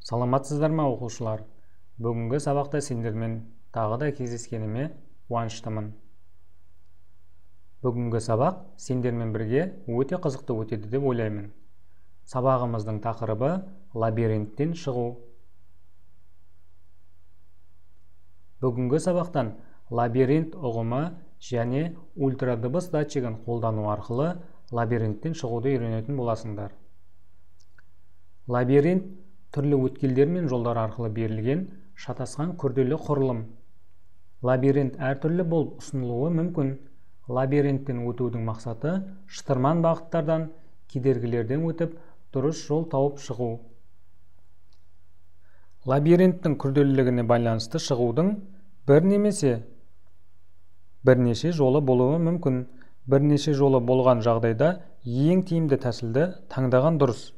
Саламатсыздар ма оқушылар? Бүгінгі сабақта сендермен тағы да кездескеніме қуаныштымын. Бүгінгі сабақ сендермен бірге өте қызықты өтеді деп ойлаймын. Сабағымыздың тақырыбы лабиринттен шығу. Бүгінгі сабақтан лабиринт ұғымы және ультрадыбыс датчигін қолдану арқылы лабиринттен шығуды үйренетін боласыңдар. Лабиринт түрлі өткелдер мен жолдар арқылы берілген шатасқан күрделі құрылым. Лабиринт әртүрлі болып ұсынылуы мүмкін. Лабиринттен өтудің мақсаты шытырман бағыттардан, кедергілерден өтіп, дұрыс жол тауып шығу. Лабиринттің күрделілігіне байланысты шығудың бір немесе бірнеше жолы болуы мүмкін. Бірнеше жолы болған жағдайда ең тиімді тәсілді таңдаған дұрыс.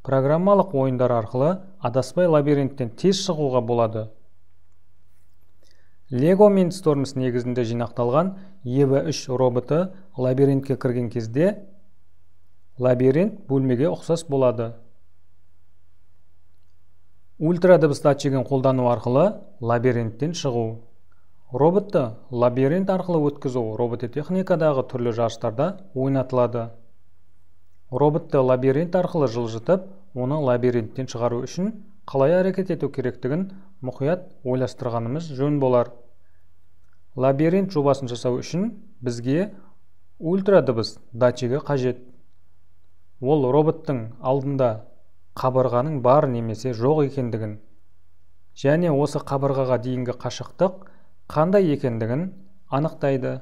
Программалық ойындар арқылы адаспай лабиринттен тез шығуға болады. Lego Mindstorms негізінде жинақталған EVA3 роботы лабиринтке кірген кезде лабиринт бөлмеге ұқсас болады. Ультрадыбыс датчигін қолдану арқылы лабиринттен шығу. Роботты лабиринт арқылы өткізу робототехникадағы түрлі жарыстарда ойнатылады. Роботты лабиринт арқылы жылжытып, оны лабиринттен шығару үшін қалай әрекет ету керектігін мұқият ойластырғанымыз жөн болар. Лабиринт жобасын жасау үшін бізге ультрадыбыс датчигі қажет. Ол роботтың алдында қабырғаның бар немесе жоқ екендігін және осы қабырғаға дейінгі қашықтық қандай екендігін анықтайды.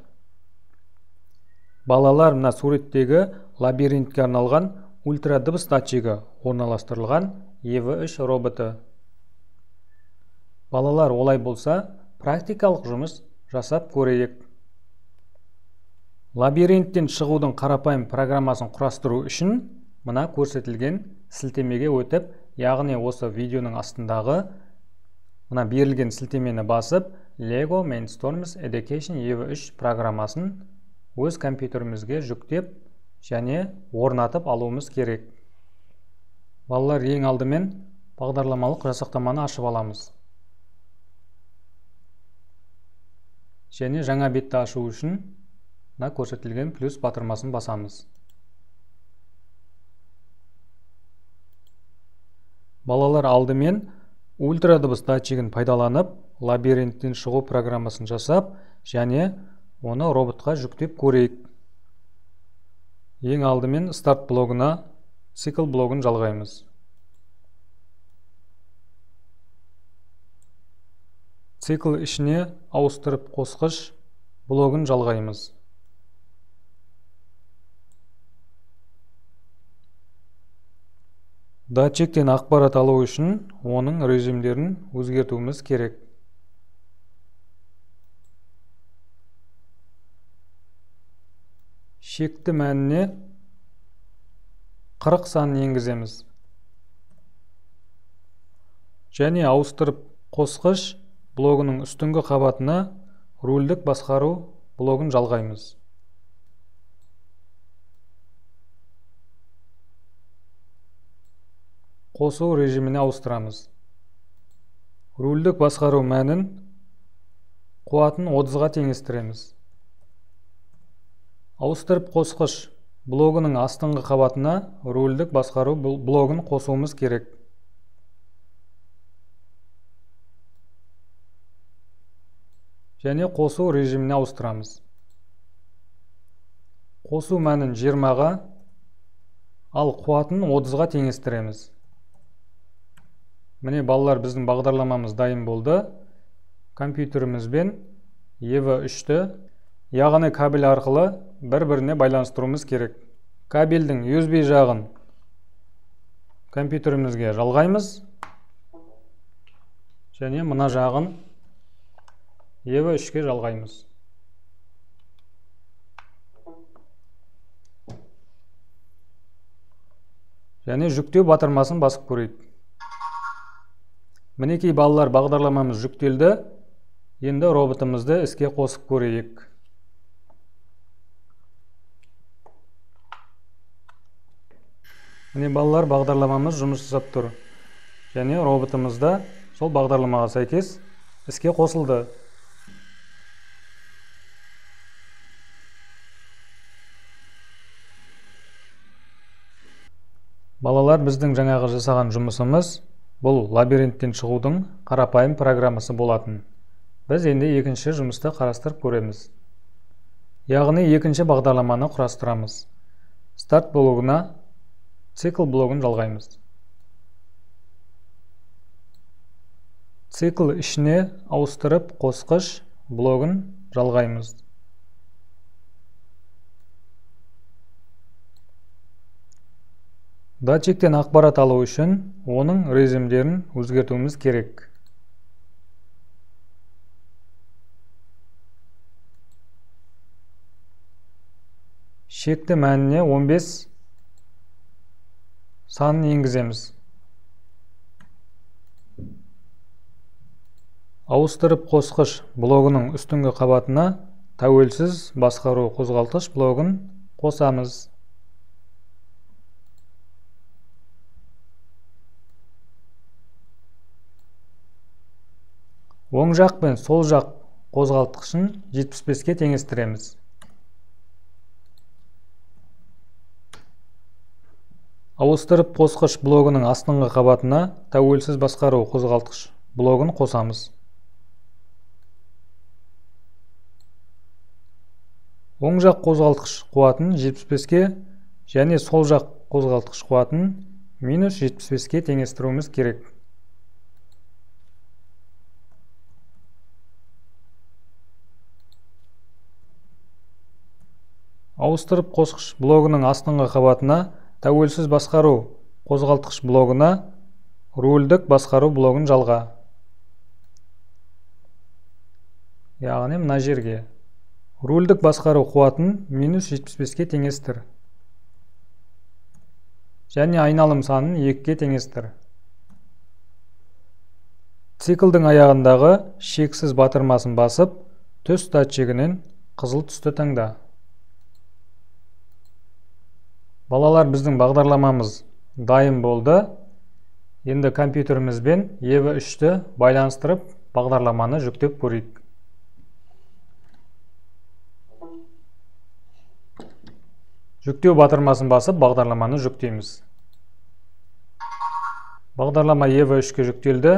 Балалар мына суреттегі лабиринтке арналған ультрадыбыс датчигі орналастырылған EVA3 роботы. Балалар, олай болса, практикалық жұмыс жасап көрейік. Лабиринттен шығудың қарапайым программасын құрастыру үшін мына көрсетілген сілтемеге өтіп, яғни осы видеоның астындағы мына берілген сілтемені басып, Lego Mindstorms Education EVA3 программасын өз компьютерімізге жүктеп және орнатып алуымыз керек. Балалар, ең алдымен бағдарламалық жасақтаманы ашып аламыз. Және жаңа бетті ашу үшін мына көрсетілген плюс батырмасын басамыз. Балалар, алдымен ультрадыбыс датчигін пайдаланып, лабиринттен шығу программасын жасап, және оны роботқа жүктеп көрейік. Ең алдымен старт блогына цикл блогын жалғаймыз. Цикл ішіне ауыстырып қосқыш блогын жалғаймыз. Датчиктен ақпарат алу үшін оның режимдерін өзгертуіміз керек. Шекті мәніне 40 санын енгіземіз. Және ауыстырып қосқыш блогының үстіңгі қабатына рульдік басқару блогын жалғаймыз. Қосу режиміне ауыстырамыз. Рульдік басқару мәнін қуатын 30-ға теңестіреміз. Ауыстырып қосқыш блогының астыңғы қабатына рульдік басқару блогын қосуымыз керек. Және қосу режиміне ауыстырамыз. Қосу мәнін 20-ға, ал қуатын 30-ға теңестіреміз. Міне, балалар, біздің бағдарламамыз дайын болды. Компьютерімізбен EVA3-ті, яғни кабель арқылы бір-біріне байланыстыруымыз керек. Кабельдің USB жағын компьютерімізге жалғаймыз. Және мына жағын EVA3-ке жалғаймыз. Және жүктеу батырмасын басып көрейік. Мінекей, балалар, бағдарламамыз жүктелді. Енді роботымызды іске қосып көрейік. Міне, балалар, бағдарламамыз жұмыс жасап тұр. және роботымыз да сол бағдарламаға сәйкес іске қосылды. Балалар, біздің жаңағы жасаған жұмысымыз бұл лабиринттен шығудың қарапайым программасы болатын. Біз енді екінші жұмысты қарастырып көреміз. Яғни екінші бағдарламаны құрастырамыз. Старт блогына цикл блогын жалғаймыз. Цикл ішіне ауыстырып қосқыш блогын жалғаймыз. Датчиктен ақпарат алу үшін оның режимдерін өзгертуіміз керек. Шекті мәніне 15 санын енгіземіз. Ауыстырып қосқыш блогының үстіңгі қабатына тәуелсіз басқару қозғалтқыш блогын қосамыз. Оң жақ пен сол жақ қозғалтқышын 75-ке теңестіреміз. Ауыстырып қосқыш блогының астыңғы қабатына тәуелсіз басқару қозғалтқыш блогын қосамыз. Оң жақ қозғалтқыш қуатын 75-ке және сол жақ қозғалтқыш қуатын минус 75-ке теңестіруіміз керек. Ауыстырып қосқыш блогының астыңғы қабатына тәуелсіз басқару қозғалтқыш блогына рөлдік басқару блогын жалға. Яғни мына жерге рөлдік басқару қуатын минус 75-ке теңестір. Және айналым санын 2-ке теңестір. Циклдің аяғындағы шексіз батырмасын басып, түс датчигінен қызыл түсті таңда. Балалар, біздің бағдарламамыз дайын болды. Енді компьютерімізбен EV3-ті байланыстырып, бағдарламаны жүктеп көрейік. Жүктеу батырмасын басып, бағдарламаны жүктейміз. Бағдарлама EV3-ке жүктелді.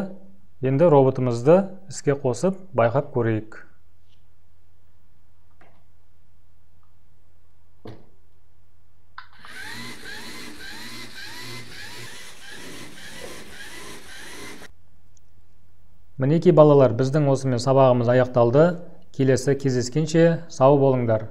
Енді роботымызды іске қосып, байқап көрейік. Мінекей балалар, біздің осымен сабағымыз аяқталды. Келесі кездескенше сау болыңдар.